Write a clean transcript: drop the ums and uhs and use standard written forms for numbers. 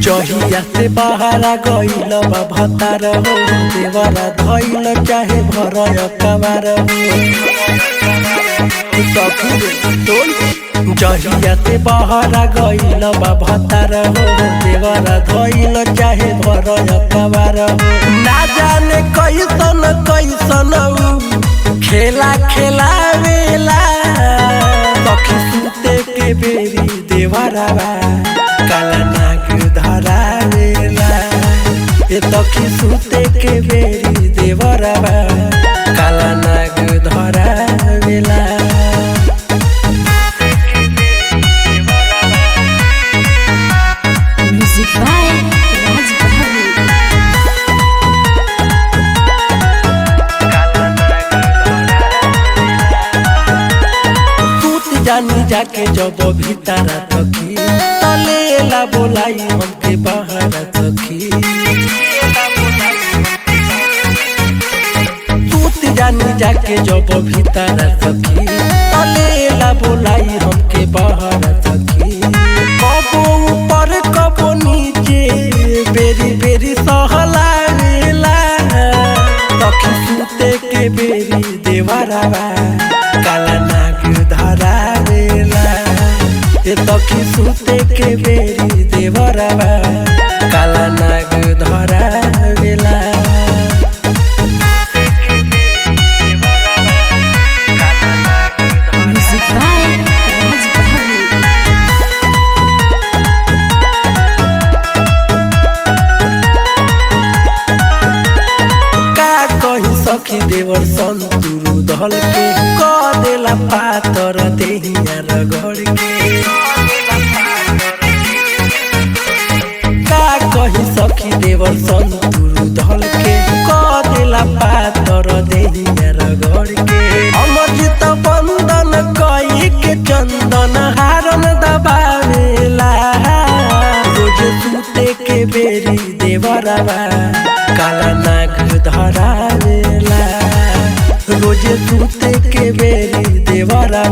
जहिया से बहारा गईल बा भतार हो देवरा धइल चाहे भरय कबार हो जहिया से बहारा गईल बा भतार हो देवरा धइल चाहे भरय कबार हो ना जाने कैसन कैसन खेला खेलावेला सखी सुते के बेरी देवरा काला नाग धरावेला ए तखी सुते के बेरी देवरा काला नाग धरावेला। Music by Raj Bahadur. सूत जानी जाके जब भीतर तकी तलेला बोलाई हमके बाहर तकी सूत जानी जाके जब भीतर तकी तलेला बोलाई हमके बाहर तकी कबो ऊपर कबो नीचे बेरी बेरी सहलावेला तकी सूते के बेरी देवरा काला नाग धरावेला ए तखी सुते के बेरी देवरा काला नाग धरावेला। Music by Raj Bahadur. का कही सखी देवर संतुरु दल के क देला पातर देहिया रगड़ के का कही सखी देवर संतुरु दल के क देला पातर देहिया रगड़ के अमृत बंदन कई के चंदन हारन दबावेला रोज सुते के बेरी देवरा काला नाग धरावेला रोज सुते के बेरी देवरा